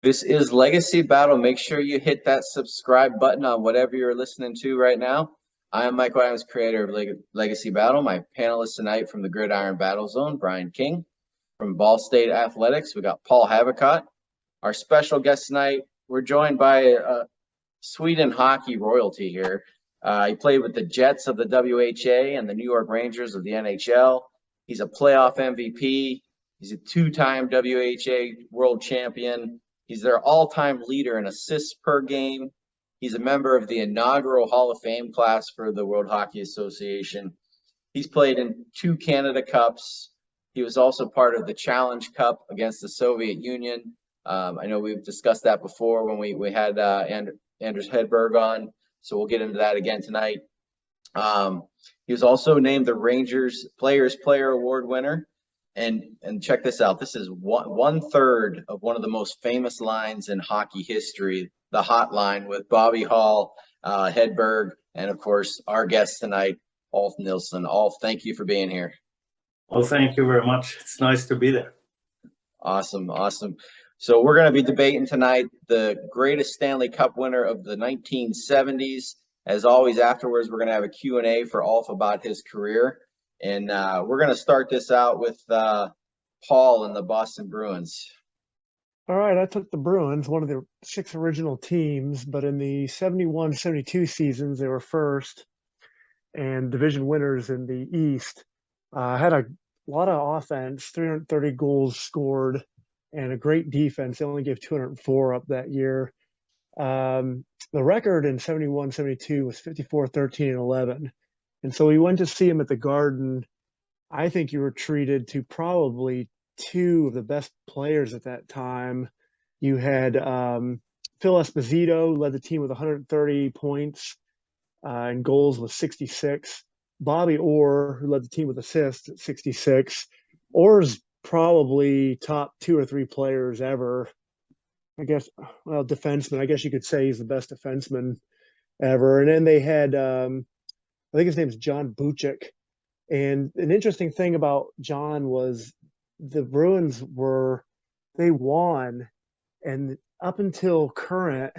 This is Legacy Battle. Make sure you hit that subscribe button on whatever you're listening to right now. I am Michael Adams, creator of Legacy Battle. My panelists tonight from the Gridiron Battle Zone, Brian King. From Ball State Athletics, we got Paul Havicott. Our special guest tonight, we're joined by Sweden hockey royalty here. He played with the Jets of the WHA and the New York Rangers of the NHL. He's a playoff MVP. He's a two-time WHA world champion. He's their all-time leader in assists per game. He's a member of the inaugural Hall of Fame class for the World Hockey Association. He's played in 2 Canada Cups. He was also part of the Challenge Cup against the Soviet Union. I know we've discussed that before when we had Anders Hedberg on, so we'll get into that again tonight. He was also named the Rangers Players Player Award winner. And check this out. This is one third of one of the most famous lines in hockey history, the hotline with Bobby Hall, Hedberg, and of course, our guest tonight, Ulf Nilsson. Ulf, thank you for being here. Well, thank you very much. It's nice to be there. Awesome. So we're going to be debating tonight the greatest Stanley Cup winner of the 1970s. As always, afterwards, we're going to have a Q&A for Ulf about his career. And we're going to start this out with Paul and the Boston Bruins. All right, I took the Bruins, one of the 6 original teams, but in the 71-72 seasons, they were first and division winners in the East. Had a lot of offense, 330 goals scored, and a great defense. They only gave 204 up that year. The record in 71-72 was 54-13-11. And so we went to see him at the Garden. I think you were treated to probably 2 of the best players at that time. You had Phil Esposito, who led the team with 130 points and goals with 66. Bobby Orr, who led the team with assists at 66. Orr's probably top 2 or 3 players ever. I guess, well, defenseman. I guess you could say he's the best defenseman ever. And then they had I think his name's John Buchek. And an interesting thing about John was the Bruins they won, and up until current,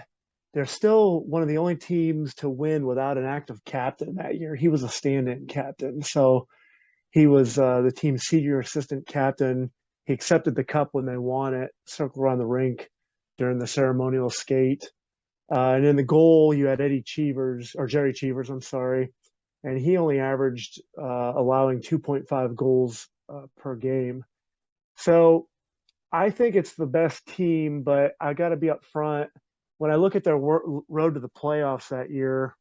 they're still one of the only teams to win without an active captain that year. He was a stand-in captain. So he was the team's senior assistant captain. He accepted the cup when they won it, circled around the rink during the ceremonial skate. And in the goal, you had Jerry Cheevers, I'm sorry. And he only averaged allowing 2.5 goals per game. So I think it's the best team, but I got to be up front. When I look at their road to the playoffs that year,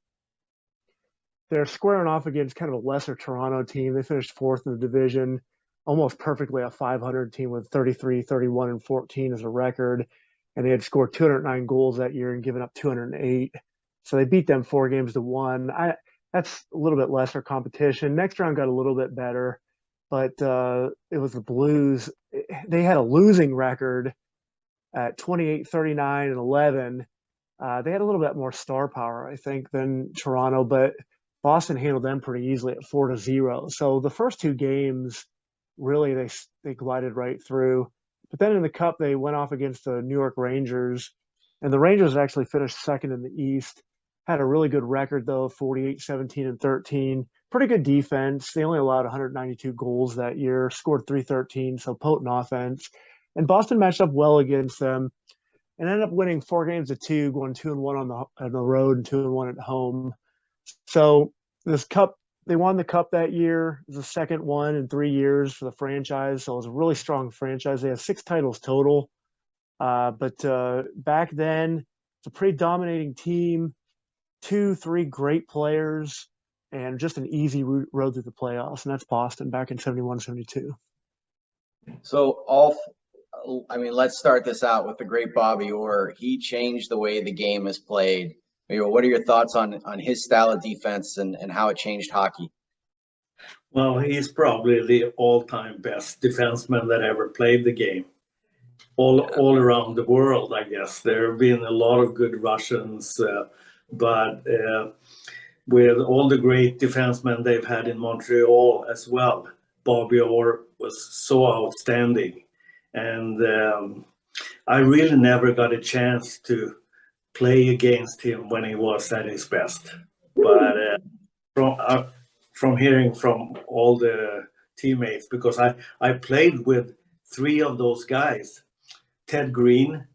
they're squaring off against kind of a lesser Toronto team. They finished 4th in the division, almost perfectly a 500 team with 33, 31, and 14 as a record. And they had scored 209 goals that year and given up 208. So they beat them 4-1. That's a little bit lesser competition. Next round got a little bit better, but it was the Blues. They had a losing record at 28, 39, and 11. They had a little bit more star power, I think, than Toronto, but Boston handled them pretty easily at 4-0. So the first 2 games, really, they glided right through. But then in the Cup, they went off against the New York Rangers, and the Rangers actually finished 2nd in the East. Had a really good record, though, 48, 17, and 13. Pretty good defense. They only allowed 192 goals that year, scored 313, so potent offense. And Boston matched up well against them and ended up winning 4-2, going 2-1 on the road and 2-1 at home. So this Cup, they won the Cup that year. It was the second one in 3 years for the franchise, so it was a really strong franchise. They had 6 titles total. But back then, it's a pretty dominating team. 2-3 great players, and just an easy road to the playoffs, and that's Boston back in 71-72. So, Ulf, I mean, let's start this out with the great Bobby Orr. He changed the way the game is played. What are your thoughts on his style of defense and how it changed hockey? Well, he's probably the all-time best defenseman that ever played the game. All around the world, I guess. There have been a lot of good Russians, but with all the great defensemen they've had in Montreal as well, Bobby Orr was so outstanding. And I really never got a chance to play against him when he was at his best. But from hearing from all the teammates, because I played with three of those guys. Ted Green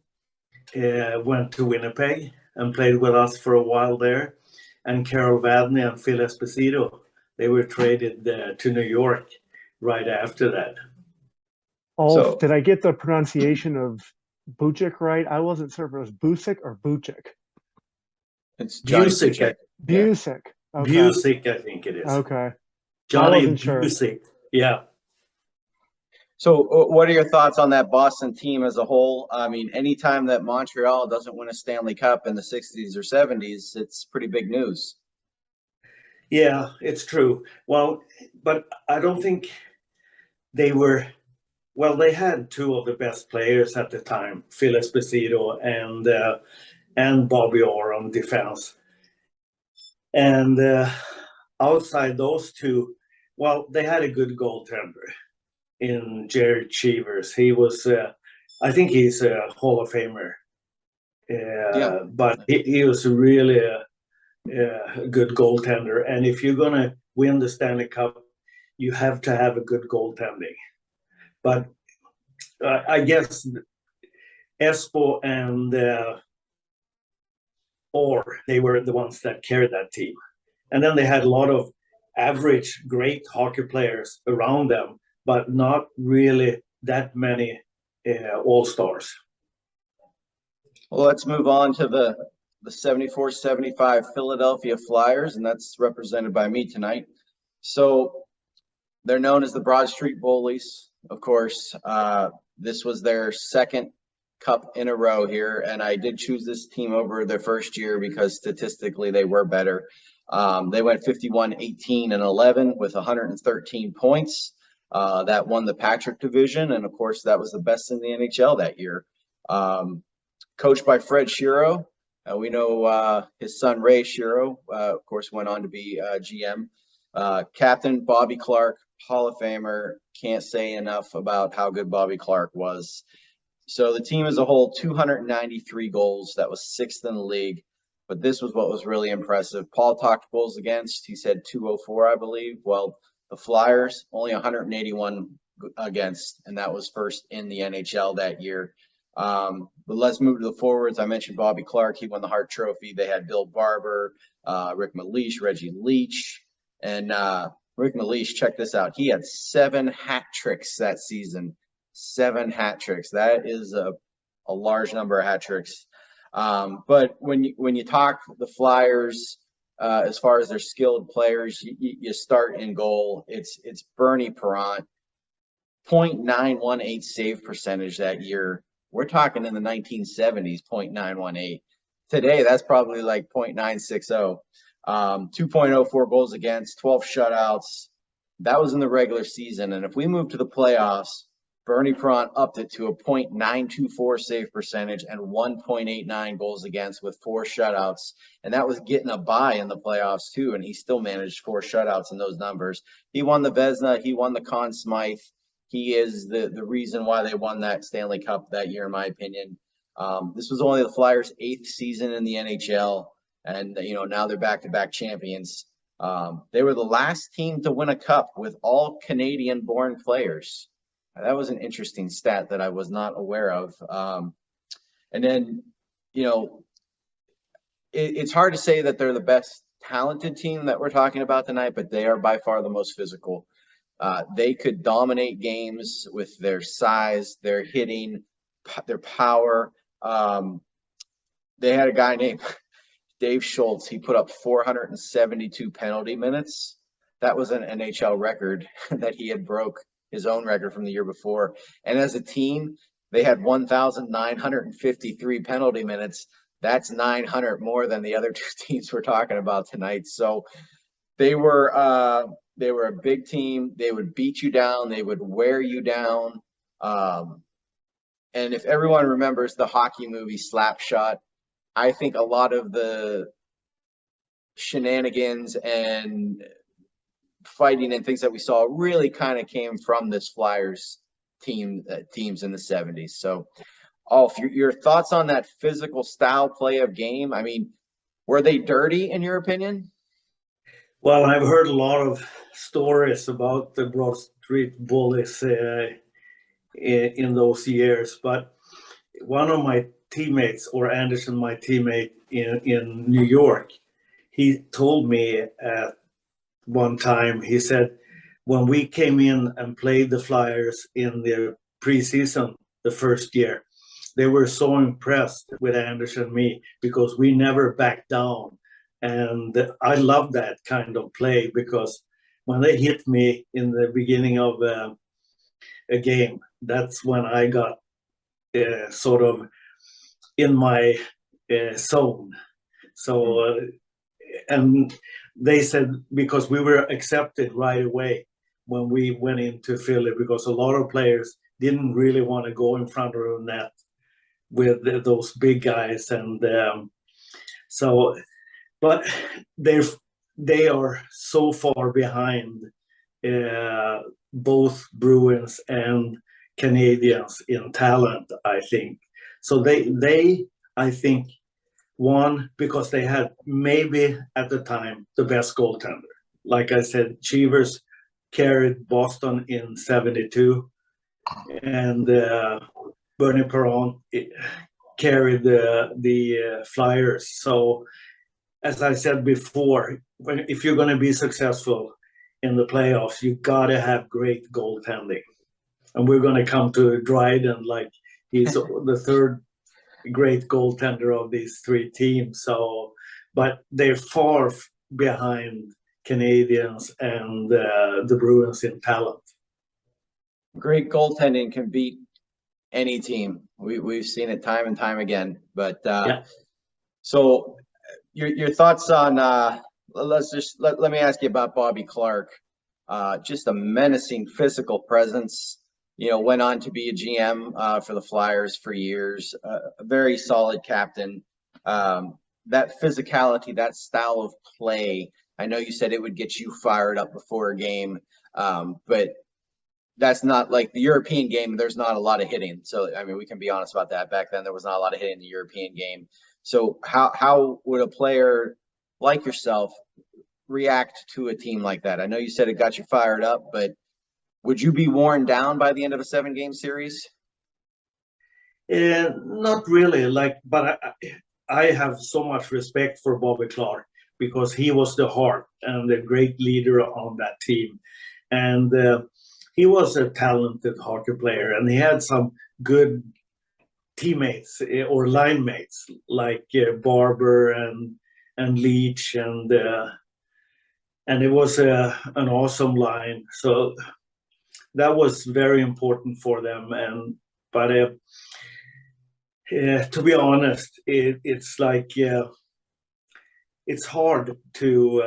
went to Winnipeg and played with us for a while there. And Carol Vadney and Phil Esposito, they were traded to New York right after that. Ulf, did I get the pronunciation of Bucic right? I wasn't certain if it was Bucic or Bucic. It's Johnny Bucic. Bucic. Okay. Bucic, I think it is. Okay. Johnny I wasn't sure. Bucic. Yeah. So what are your thoughts on that Boston team as a whole? I mean, anytime that Montreal doesn't win a Stanley Cup in the 60s or 70s, it's pretty big news. Yeah, it's true. Well, but I don't think they were, well, they had two of the best players at the time, Phil Esposito and Bobby Orr on defense. And outside those two, well, they had a good goaltender in Jared Cheevers. He was, I think he's a Hall of Famer. Yeah. But he was really a good goaltender. And if you're going to win the Stanley Cup, you have to have a good goaltending. But I guess Espo and Orr, they were the ones that carried that team. And then they had a lot of average, great hockey players around them, but not really that many all-stars. Well, let's move on to the 74-75 Philadelphia Flyers, and that's represented by me tonight. So they're known as the Broad Street Bullies, of course. This was their second cup in a row here, and I did choose this team over their first year because statistically they were better. They went 51-18-11 with 113 points. That won the Patrick division, and of course that was the best in the NHL that year. Coached by Fred Shiro. We know his son Ray Shiro, of course, went on to be GM. Captain Bobby Clarke, Hall of Famer. Can't say enough about how good Bobby Clarke was. So the team as a whole, 293 goals. That was sixth in the league. But this was what was really impressive. Paul talked goals against. He said 204, I believe. Well, the Flyers, only 181 against, and that was first in the NHL that year. But let's move to the forwards. I mentioned Bobby Clarke. He won the Hart Trophy. They had Bill Barber, Rick Malish, Reggie Leach. And Rick Malish, check this out. He had 7 hat tricks that season. 7 hat tricks. That is a large number of hat tricks. But when you talk the Flyers, as far as their skilled players, you start in goal. It's Bernie Parent, .918 save percentage that year. We're talking in the 1970s, .918. Today, that's probably like .960. 2.04 goals against, 12 shutouts. That was in the regular season. And if we move to the playoffs, Bernie Parent upped it to a .924 save percentage and 1.89 goals against with 4 shutouts. And that was getting a bye in the playoffs too. And he still managed 4 shutouts in those numbers. He won the Vezina. He won the Conn Smythe. He is the reason why they won that Stanley Cup that year, in my opinion. This was only the Flyers' 8th season in the NHL. And, now they're back-to-back champions. They were the last team to win a cup with all Canadian-born players. That was an interesting stat that I was not aware of. And then, it's hard to say that they're the best talented team that we're talking about tonight, but they are by far the most physical. They could dominate games with their size, their hitting, their power. They had a guy named Dave Schultz. He put up 472 penalty minutes. That was an NHL record that he had broke his own record from the year before. And as a team, they had 1,953 penalty minutes. That's 900 more than the other 2 teams we're talking about tonight. So they were a big team. They would beat you down. They would wear you down. And if everyone remembers the hockey movie Slapshot, I think a lot of the shenanigans and fighting and things that we saw really kind of came from this Flyers teams in the 70s. So Ulf, your thoughts on that physical style play of game? I mean, were they dirty in your opinion? Well, I've heard a lot of stories about the Broad Street Bullies in those years, but one of my teammates, or Anderson, my teammate in New York, he told me at one time, he said, when we came in and played the Flyers in the preseason the first year, they were so impressed with Anderson and me because we never backed down. And I love that kind of play because when they hit me in the beginning of a game, that's when I got sort of in my zone. So, and they said because we were accepted right away when we went into Philly, because a lot of players didn't really want to go in front of the net with those big guys, and so, but they are so far behind both Bruins and Canadians in talent, I think. So they I think won because they had maybe at the time the best goaltender. Like I said, Cheevers carried Boston in '72, and Bernie Perron carried the Flyers. So, as I said before, if you're going to be successful in the playoffs, you got to have great goaltending. And we're going to come to Dryden, like he's the third great goaltender of these three teams. So, but they're far behind Canadians and the Bruins in talent. Great goaltending can beat any team. We've seen it time and time again. But Yeah. So your thoughts on let me ask you about Bobby Clarke. Just a menacing physical presence. You know, went on to be a GM for the Flyers for years. A very solid captain. That physicality, that style of play. I know you said it would get you fired up before a game, but that's not like the European game. There's not a lot of hitting. So, I mean, we can be honest about that. Back then, there was not a lot of hitting in the European game. So how would a player like yourself react to a team like that? I know you said it got you fired up, but would you be worn down by the end of a 7-game series? Not really. But I have so much respect for Bobby Clarke because he was the heart and the great leader on that team. And he was a talented hockey player, and he had some good teammates or line mates like Barber and Leach, and it was an awesome line. So that was very important for them. But to be honest, it's like it's hard to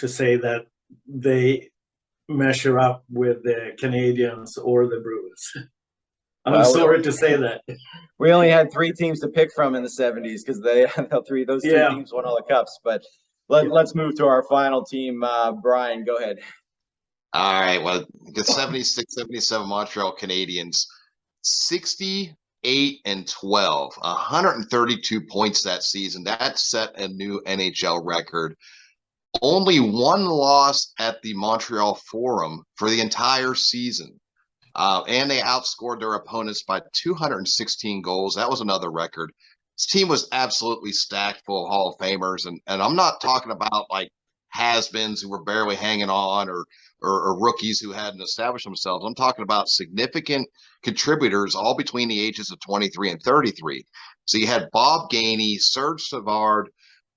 say that they measure up with the Canadians or the Bruins. I'm sorry to say that. We only had 3 teams to pick from in the 70s because those three teams won all the cups. But let's move to our final team. Brian, go ahead. All right. Well, the 76-77 Montreal Canadiens, 68-12, 132 points that season. That set a new NHL record. Only one loss at the Montreal Forum for the entire season. And they outscored their opponents by 216 goals. That was another record. This team was absolutely stacked full of Hall of Famers. And I'm not talking about like has-beens who were barely hanging on or rookies who hadn't established themselves. I'm talking about significant contributors all between the ages of 23 and 33. So you had Bob Gainey, Serge Savard,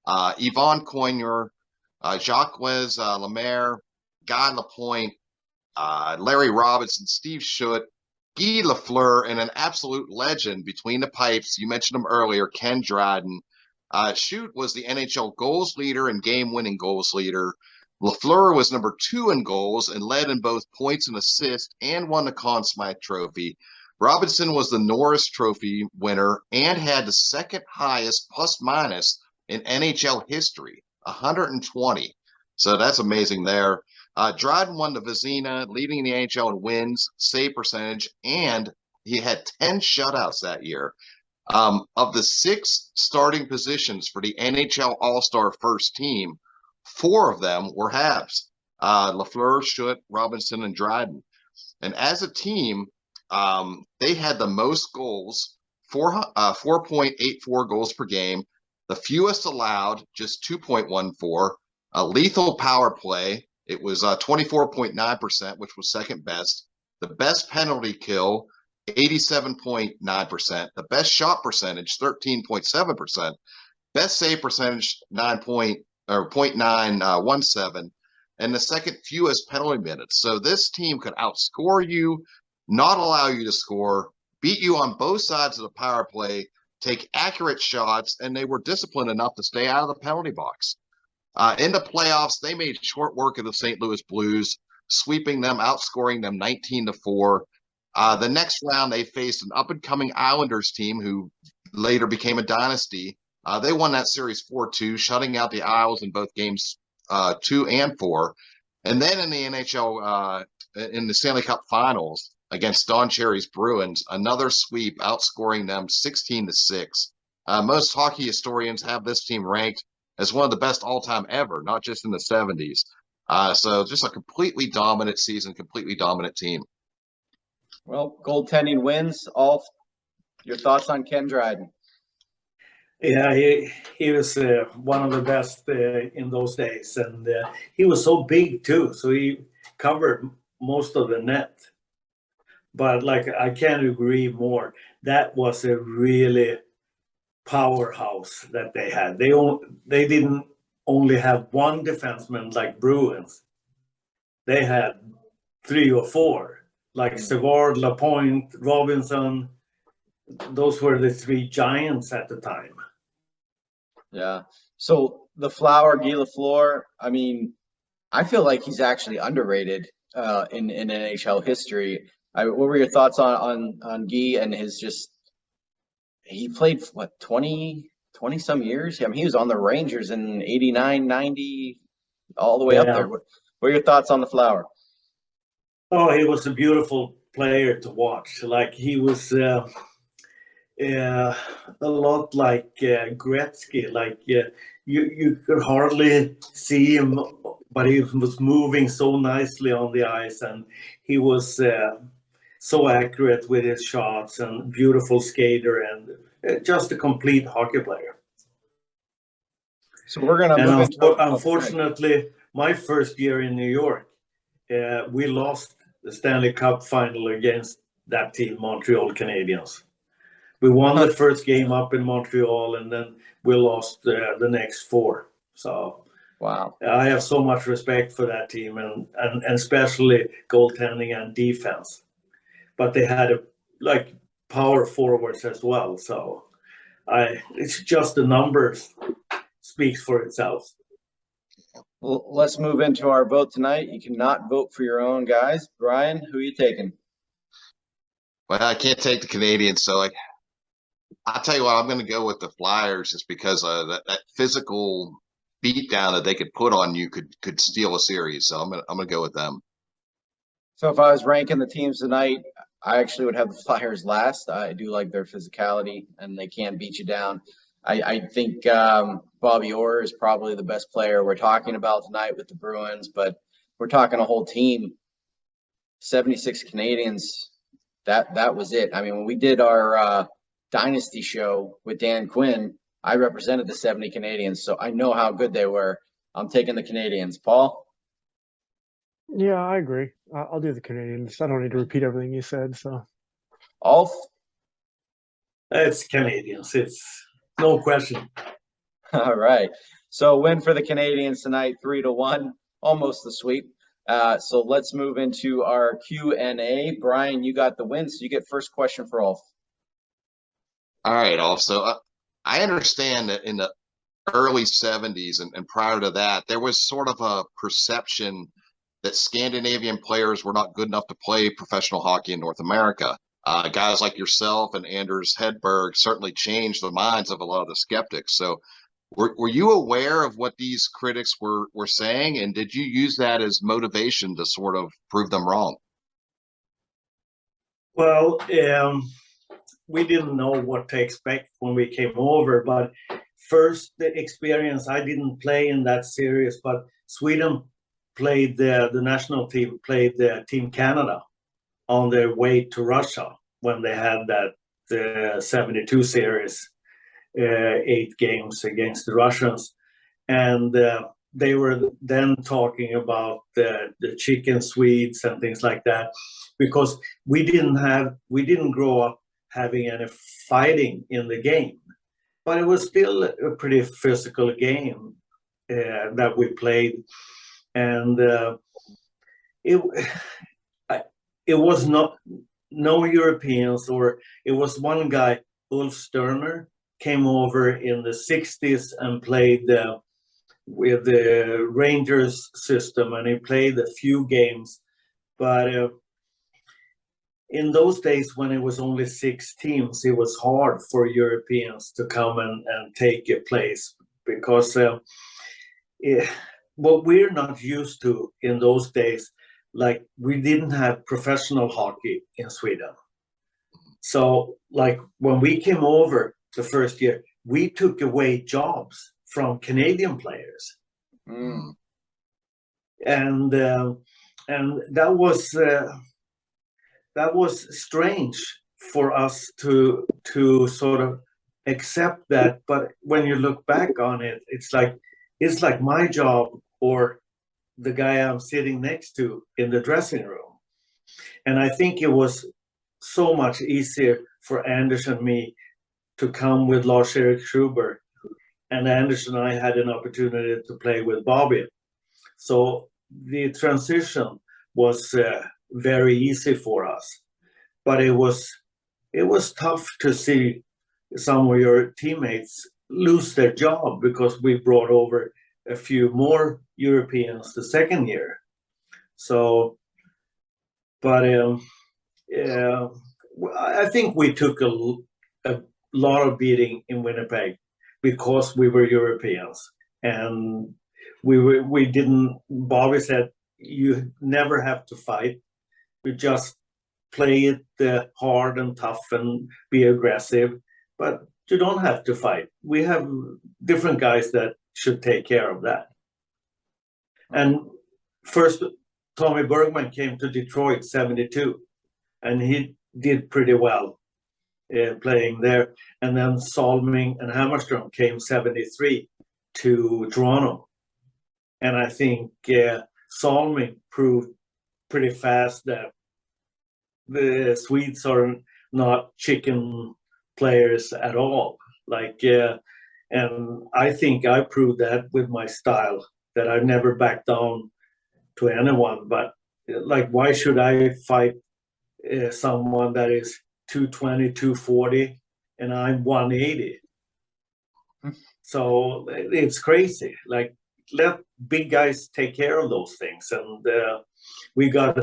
Yvon Cormier, Jacques Lemaire, Guy Lapointe, Larry Robinson, Steve Schutt, Guy Lafleur, and an absolute legend between the pipes. You mentioned him earlier, Ken Dryden. Schutt was the NHL goals leader and game-winning goals leader. Lafleur was number 2 in goals and led in both points and assists and won the Conn Smythe Trophy. Robinson was the Norris Trophy winner and had the second highest plus-minus in NHL history, 120. So that's amazing there. Dryden won the Vezina, leading the NHL in wins, save percentage, and he had 10 shutouts that year. Of the 6 starting positions for the NHL All-Star first team, 4 of them were Habs. Lafleur, Schutt, Robinson, and Dryden. And as a team, they had the most goals, 4.84 goals per game, the fewest allowed, just 2.14, a lethal power play. It was 24.9%, which was second best. The best penalty kill, 87.9%. The best shot percentage, 13.7%. Best save percentage, 0.917. And the second fewest penalty minutes. So this team could outscore you, not allow you to score, beat you on both sides of the power play, take accurate shots, and they were disciplined enough to stay out of the penalty box. In the playoffs, they made short work of the St. Louis Blues, sweeping them, outscoring them 19-4. The next round, they faced an up-and-coming Islanders team who later became a dynasty. They won that series 4-2, shutting out the Isles in both games 2 and 4. And then in the NHL, in the Stanley Cup Finals against Don Cherry's Bruins, another sweep, outscoring them 16-6. Most hockey historians have this team ranked as one of the best all-time ever, not just in the 70s. So just a completely dominant season, completely dominant team. Well, goaltending wins. All your thoughts on Ken Dryden? Yeah, he was one of the best in those days, and he was so big too, so he covered most of the net. But like, I can't agree more. That was a really powerhouse that they had. They didn't only have one defenseman like Bruins. They had 3 or 4, like Savard, Lapointe, Robinson. Those were the 3 giants at the time. Yeah. So the Flower, Guy Lafleur, I mean, I feel like he's actually underrated in NHL history. What were your thoughts on Guy and his just? He played what 20 some years. I mean, he was on the Rangers in 89, 90, all the way up there. What are your thoughts on the Flower? Oh, he was a beautiful player to watch. Like, he was a lot like Gretzky. Like, you could hardly see him, but he was moving so nicely on the ice, and he was so accurate with his shots, and beautiful skater, and just a complete hockey player. So we're gonna move into. Unfortunately, my first year in New York, we lost the Stanley Cup final against that team, Montreal Canadiens. We won the first game up in Montreal, and then we lost the next 4. So Wow, I have so much respect for that team, and especially goaltending and defense. But they had like power forwards as well. So it's just the numbers speaks for itself. Well, let's move into our vote tonight. You cannot vote for your own guys. Brian, who are you taking? Well, I can't take the Canadians, so I'll tell you what, I'm going to go with the Flyers, just because that physical beatdown that they could put on you could steal a series. So I'm gonna go with them. So if I was ranking the teams tonight, I actually would have the Flyers last. I do like their physicality, and they can beat you down. I think Bobby Orr is probably the best player we're talking about tonight with the Bruins, but we're talking a whole team. 76 Canadians. That was it. I mean, when we did our Dynasty show with Dan Quinn, I represented the 70 Canadians, so I know how good they were. I'm taking the Canadians. Paul? Yeah, I agree. I'll do the Canadians. I don't need to repeat everything you said. So, Ulf? It's Canadians. It's no question. All right. So win for the Canadians tonight, 3-1, almost the sweep. So let's move into our Q&A. Brian, you got the win, so you get first question for Ulf. All right, Ulf. So I understand that in the early 70s and prior to that, there was sort of a perception that Scandinavian players were not good enough to play professional hockey in North America. Guys like yourself and Anders Hedberg certainly changed the minds of a lot of the skeptics. So were you aware of what these critics were saying, and did you use that as motivation to sort of prove them wrong? Well, we didn't know what to expect when we came over, but first the experience, I didn't play in that series, but Sweden played the national team played the Team Canada on their way to Russia when they had that 72 series, 8 games against the Russians. And they were then talking about the chicken Swedes and things like that, because we didn't grow up having any fighting in the game, but it was still a pretty physical game that we played, and it was no Europeans, or it was one guy, Ulf Sterner, came over in the 60s and played with the Rangers system, and he played a few games, but in those days when it was only 6 teams, it was hard for Europeans to come and take a place, because what we're not used to in those days, like we didn't have professional hockey in Sweden. So like when we came over the first year, we took away jobs from Canadian players. Mm. And that was strange for us to sort of accept that. But when you look back on it, it's like my job or the guy I'm sitting next to in the dressing room. And I think it was so much easier for Anders and me to come with Lars-Erik Schuber, and Anders and I had an opportunity to play with Bobby. So the transition was very easy for us, but it was tough to see some of your teammates lose their job because we brought over a few more Europeans the second year. So, but I think we took a lot of beating in Winnipeg because we were Europeans, and we didn't. Bobby said, "You never have to fight. We just play it hard and tough and be aggressive, but you don't have to fight. We have different guys that should take care of that." And first, Tommy Bergman came to Detroit 72, and he did pretty well playing there. And then Salming and Hammarström came 73 to Toronto. And I think Salming proved pretty fast that the Swedes are not chicken players at all. And I think I proved that with my style, that I never back down to anyone. But why should I fight someone that is 220, 240, and I'm 180? So it's crazy. Let big guys take care of those things. And we got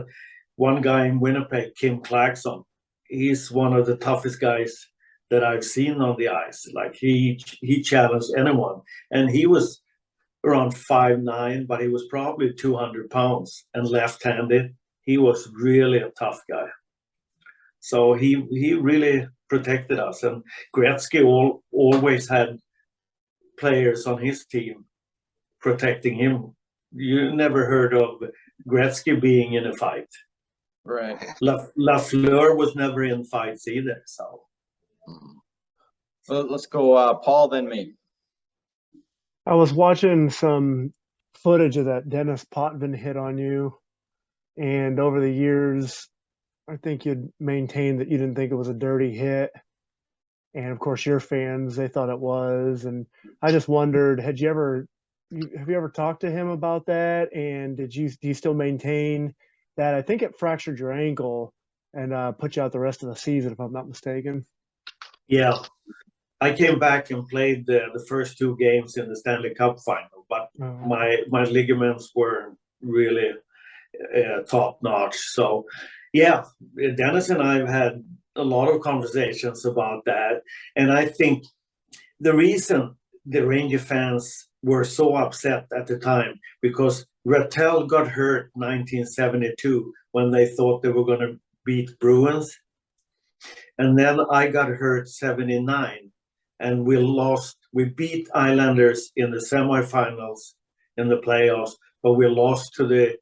one guy in Winnipeg, Kim Clarkson. He's one of the toughest guys that I've seen on the ice. He challenged anyone, and he was around 5'9", but he was probably 200 pounds and left-handed. He was really a tough guy. So he really protected us. And Gretzky always had players on his team protecting him. You never heard of Gretzky being in a fight. Right. Lafleur was never in fights either. So let's go Paul, then me. I was watching some footage of that Dennis Potvin hit on you, and over the years, I think you'd maintained that you didn't think it was a dirty hit. And of course, your fans, they thought it was. And I just wondered, have you ever talked to him about that? And do you still maintain that? I think it fractured your ankle and put you out the rest of the season, if I'm not mistaken. Yeah. I came back and played the first 2 games in the Stanley Cup final, but my ligaments were really top notch. So, yeah, Dennis and I have had a lot of conversations about that. And I think the reason the Ranger fans were so upset at the time, because Rattel got hurt 1972 when they thought they were going to beat Bruins. And then I got hurt 79, and we beat Islanders in the semifinals in the playoffs, but we lost to the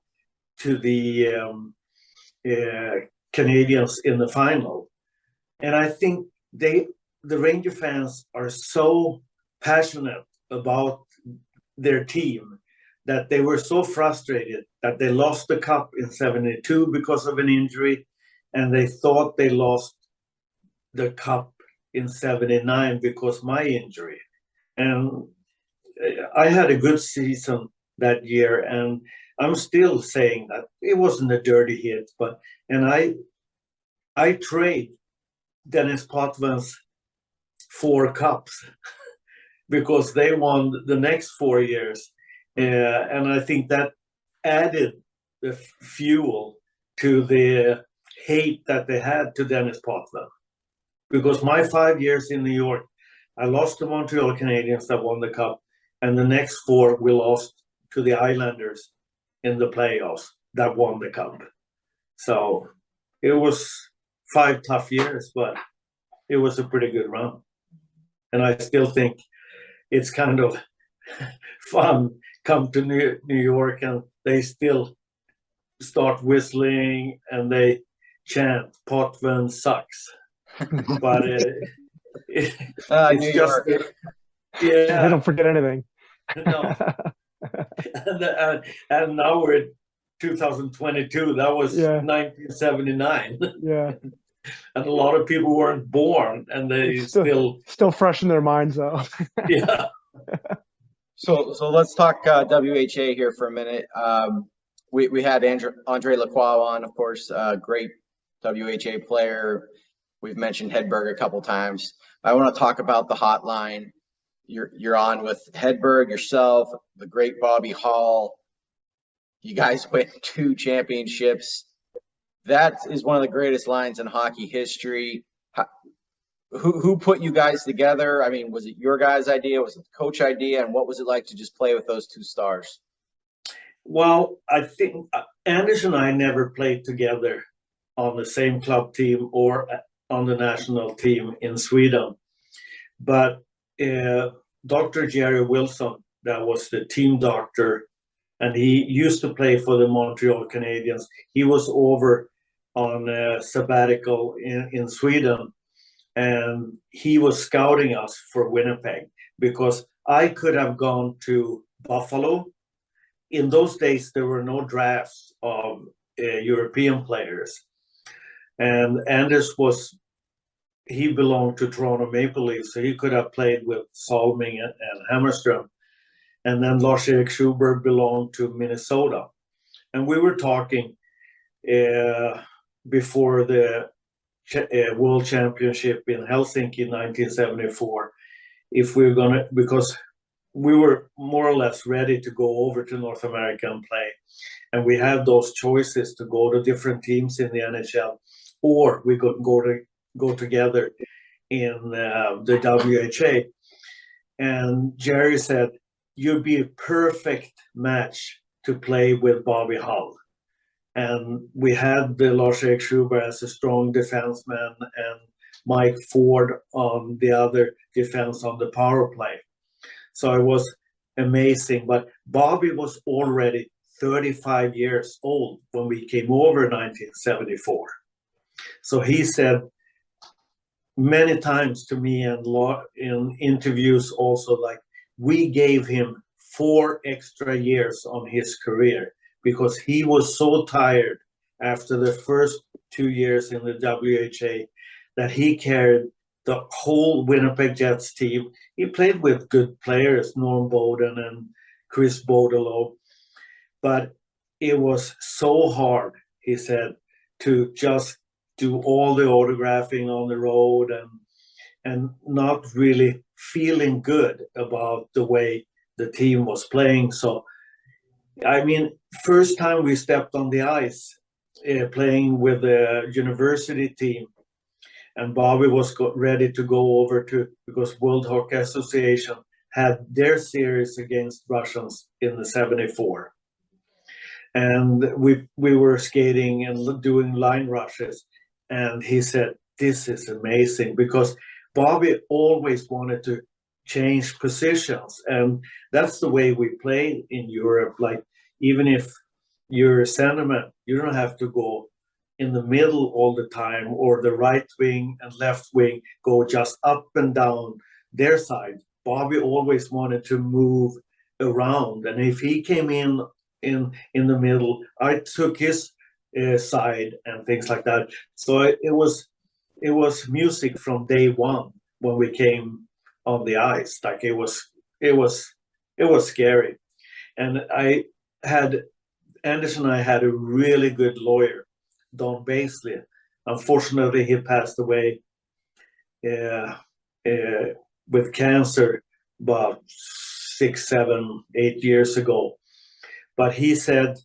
Canadians in the final. And I think the Ranger fans are so passionate about their team that they were so frustrated that they lost the cup in 72 because of an injury, and they thought they lost the cup in 79 because my injury. And I had a good season that year, and I'm still saying that it wasn't a dirty hit, and I trade Dennis Potvin's 4 cups because they won the next 4 years. And I think that added the fuel to the hate that they had to Dennis Potvin. Because my 5 years in New York, I lost to Montreal Canadiens that won the cup, and the next 4 we lost to the Islanders in the playoffs that won the cup. So it was 5 tough years, but it was a pretty good run. And I still think it's kind of fun come to New York and they still start whistling and they chant Potvin sucks. But it's New just York. They yeah, don't forget anything. no. And now we're in 2022. That was 1979. Yeah. And a lot of people weren't born, and they It's still fresh in their minds, though. yeah. So let's talk WHA here for a minute. We had Andre Lacroix on, of course, great WHA player. We've mentioned Hedberg a couple times. I want to talk about the hotline. You're on with Hedberg, yourself, the great Bobby Hall. You guys win 2 championships. That is one of the greatest lines in hockey history. Who put you guys together? I mean, was it your guys' idea? Was it the coach idea? And what was it like to just play with those 2 stars? Well, I think Anders and I never played together on the same club team or on the national team in Sweden. But Dr. Jerry Wilson, that was the team doctor, and he used to play for the Montreal Canadiens. He was over on a sabbatical in Sweden, and he was scouting us for Winnipeg because I could have gone to Buffalo. In those days, there were no drafts of European players. And Anders he belonged to Toronto Maple Leafs, so he could have played with Salming and Hammerström. And then Lars-Erik Schuberg belonged to Minnesota. And we were talking before the World Championship in Helsinki in 1974, if we were going to, because we were more or less ready to go over to North America and play. And we had those choices to go to different teams in the NHL, or we could go together in the WHA. And Jerry said, you'd be a perfect match to play with Bobby Hull. And we had the Lars-Erik Schuberg as a strong defenseman and Mike Ford on the other defense on the power play. So it was amazing. But Bobby was already 35 years old when we came over in 1974. So he said many times to me and in interviews also, like, we gave him 4 extra years on his career because he was so tired after the first 2 years in the WHA that he carried the whole Winnipeg Jets team. He played with good players, Norm Bowden and Chris Baudelot, but it was so hard, he said, to just do all the autographing on the road and not really feeling good about the way the team was playing. So, I mean, first time we stepped on the ice playing with the university team, and Bobby was ready to go over to, because World Hockey Association had their series against Russians in the 74. And we were skating and doing line rushes. And he said, this is amazing, because Bobby always wanted to change positions, and that's the way we play in Europe. Like, even if you're a centerman, you don't have to go in the middle all the time, or the right wing and left wing go just up and down their side. Bobby always wanted to move around, and if he came in the middle, I took his side and things like that. So it was music from day one when we came on the ice. Like, it was scary. And Anders and I had a really good lawyer, Don Baisley. Unfortunately, he passed away with cancer about 6, 7, 8 years ago. But he said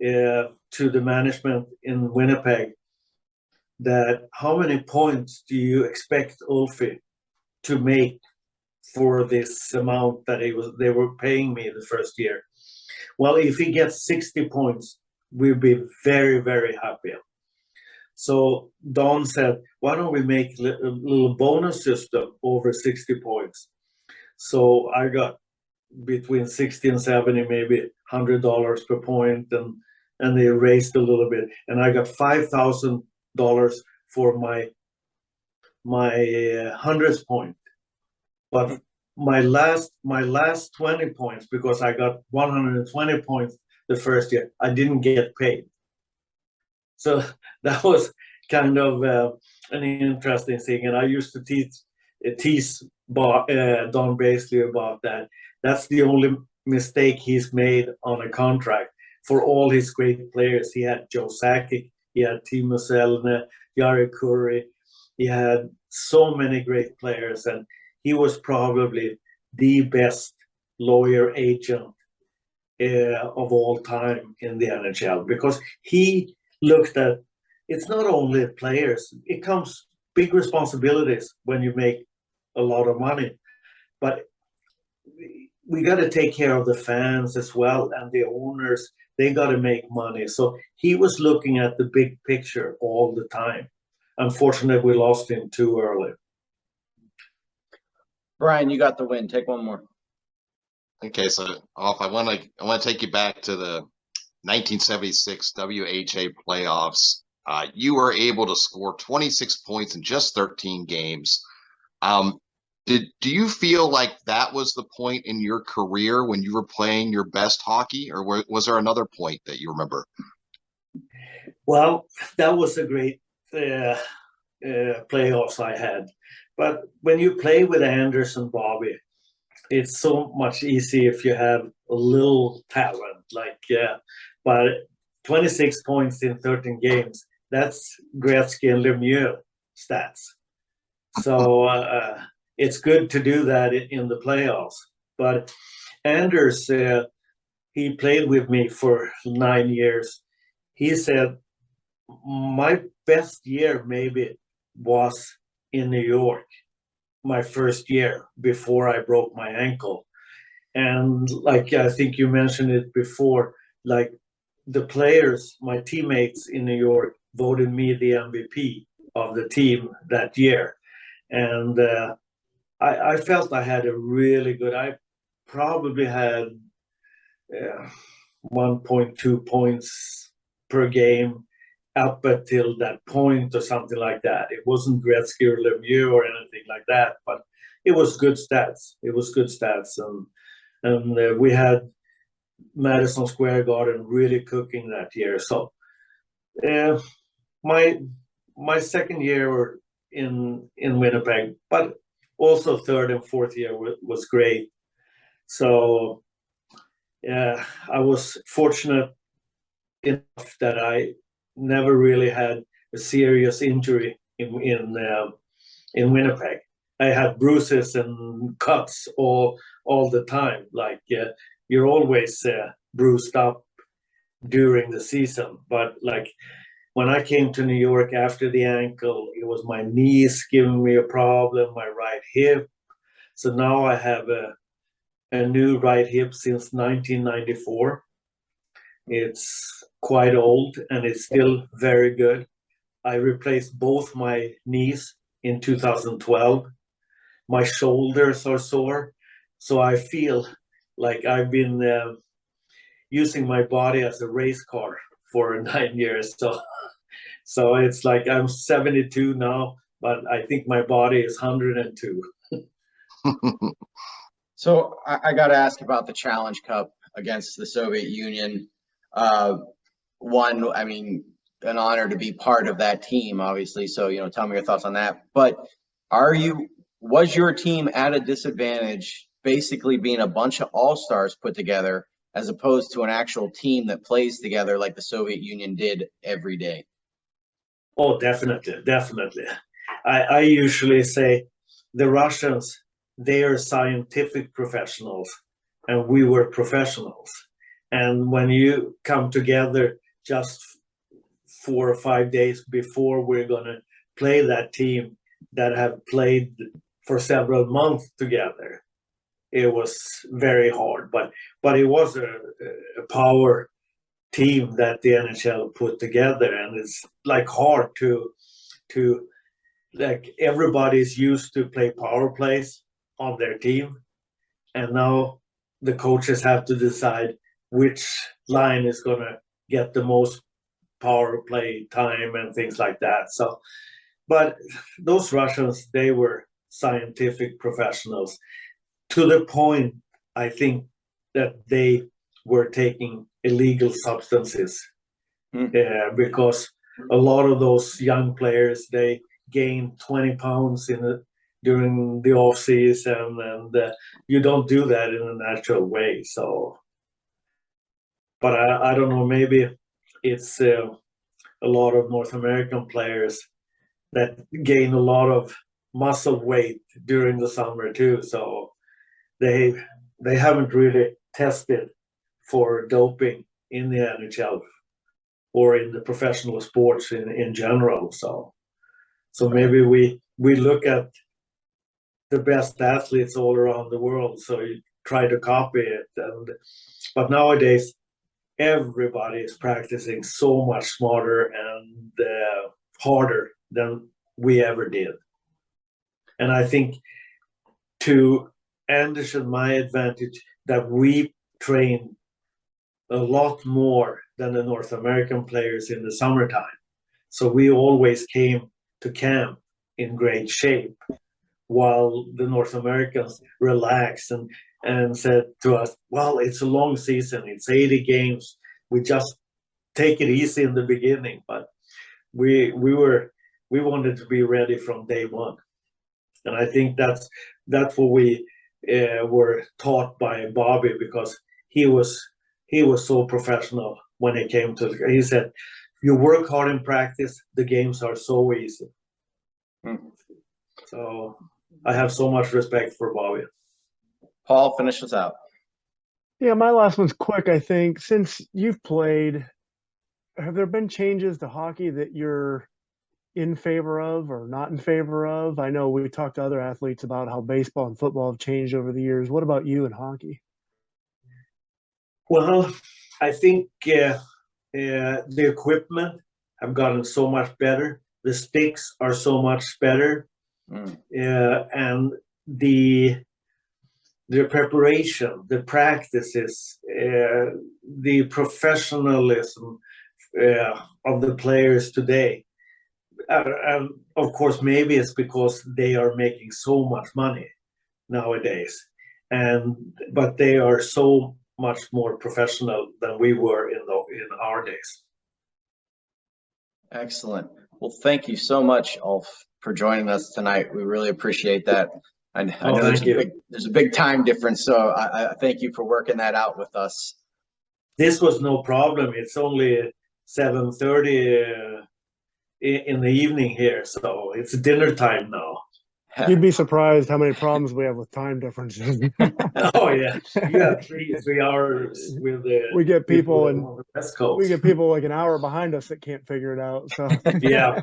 to the management in Winnipeg that, how many points do you expect Ulfie to make for this amount that they were paying me the first year? Well, if he gets 60 points, we'll be very, very happy. So Don said, why don't we make a little bonus system over 60 points? So I got between 60 and 70, maybe $100 per point, and they raised a little bit. And I got $5,000 for my 100th point. But my last 20 points, because I got 120 points the first year, I didn't get paid. So that was kind of an interesting thing. And I used to tease Don Baisley about that. That's the only mistake he's made on a contract. For all his great players, he had Joe Sakic, he had Timo Selne, Jari Kurri. He had so many great players, and he was probably the best lawyer agent of all time in the NHL, because he looked at, it's not only players, it comes big responsibilities when you make a lot of money, but we got to take care of the fans as well, and the owners, they got to make money. So he was looking at the big picture all the time. Unfortunately, we lost him too early. Brian, you got the win. Take one more. Okay, so Ulf, I want to take you back to the 1976 WHA playoffs. You were able to score 26 points in just 13 games. Do you feel like that was the point in your career when you were playing your best hockey, or was there another point that you remember? Well, that was a great playoffs I had. But when you play with Anders and Bobby, it's so much easier if you have a little talent. But 26 points in 13 games, that's Gretzky and Lemieux stats. So it's good to do that in the playoffs. But Anders, he played with me for 9 years. He said, my best year maybe was in New York, my first year before I broke my ankle. And like, I think you mentioned it before, like the players, my teammates in New York, voted me the MVP of the team that year. And I felt I had a really good, I probably had 1.2 points per game up until that point or something like that. It wasn't Gretzky or Lemieux or anything like that, but it was good stats. It was good stats. And we had Madison Square Garden really cooking that year. So my second year in Winnipeg, but also third and fourth year was great. So yeah, I was fortunate enough that I never really had a serious injury in Winnipeg. I had bruises and cuts all the time. Like you're always bruised up during the season. But like when I came to New York after the ankle, it was my knees giving me a problem, my right hip. So now I have a new right hip since 1994. It's quite old and it's still very good. I replaced both my knees in 2012. My shoulders are sore, so I feel like I've been using my body as a race car for 9 years. So it's like I'm 72 now, but I think my body is 102. So I got to ask about the Challenge Cup against the Soviet Union. One, I mean, an honor to be part of that team, obviously. So, tell me your thoughts on that. But was your team at a disadvantage, basically being a bunch of all-stars put together, as opposed to an actual team that plays together like the Soviet Union did every day? Oh, definitely, definitely. I usually say the Russians, they are scientific professionals, and we were professionals. And when you come together just 4 or 5 days before we're going to play that team that have played for several months together, it was very hard. But it was a power team that the NHL put together, and it's like hard to like everybody's used to play power plays on their team, and now the coaches have to decide which line is going to get the most power play time and things like that. So, but those Russians, they were scientific professionals to the point, I think, that they were taking illegal substances because a lot of those young players, they gained 20 pounds during the off season, and you don't do that in a natural way. So, but I don't know, maybe it's a lot of North American players that gain a lot of muscle weight during the summer too. So they haven't really tested for doping in the NHL or in the professional sports in general. So maybe we look at the best athletes all around the world, so you try to copy it. But nowadays, everybody is practicing so much smarter and harder than we ever did. And I think to Anders and my advantage that we train a lot more than the North American players in the summertime. So we always came to camp in great shape, while the North Americans relaxed and said to us, well, it's a long season, it's 80 games, we just take it easy in the beginning. But we wanted to be ready from day one. And I think that's what we were taught by Bobby, because he was so professional when it came to, he said, you work hard in practice, the games are so easy. So I have so much respect for Bobby. Paul, finish us out. Yeah, my last one's quick, I think. Since you've played, have there been changes to hockey that you're in favor of or not in favor of? I know we talked to other athletes about how baseball and football have changed over the years. What about you in hockey? Well, I think the equipment have gotten so much better. The sticks are so much better. And the preparation, the practices, the professionalism of the players today. And of course, maybe it's because they are making so much money nowadays, but they are so much more professional than we were in our days. Excellent. Well, thank you so much, Ulf, for joining us tonight. We really appreciate that. I know there's a big time difference, so I thank you for working that out with us. This was no problem. It's only 7:30 in the evening here, so it's dinner time now. You'd be surprised how many problems we have with time differences. Oh yeah, you have 3 hours with we get people on the West Coast. We get people like an hour behind us that can't figure it out. So yeah.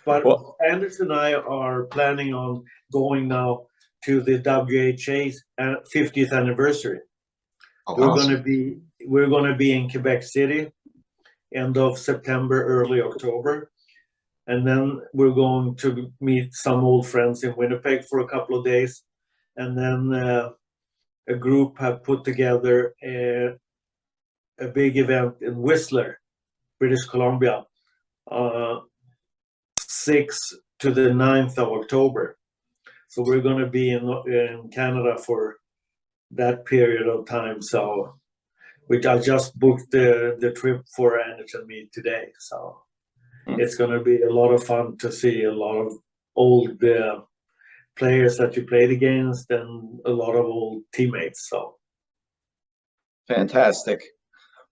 But Anders and I are planning on going now to the WHA's 50th anniversary. Oh, we're awesome. going to be in Quebec City end of September, early October. And then we're going to meet some old friends in Winnipeg for a couple of days. And then a group have put together a big event in Whistler, British Columbia, 6th to the 9th of October. So we're going to be in Canada for that period of time. So, which I just booked the trip for Anders and me today. So it's going to be a lot of fun to see a lot of old players that you played against and a lot of old teammates. So fantastic.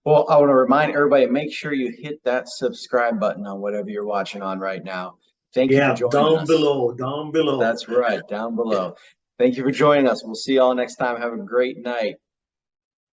Well, I want to remind everybody, make sure you hit that subscribe button on whatever you're watching on right now. Thank you for joining us. Down below. That's right, down below. Thank you for joining us. We'll see you all next time. Have a great night.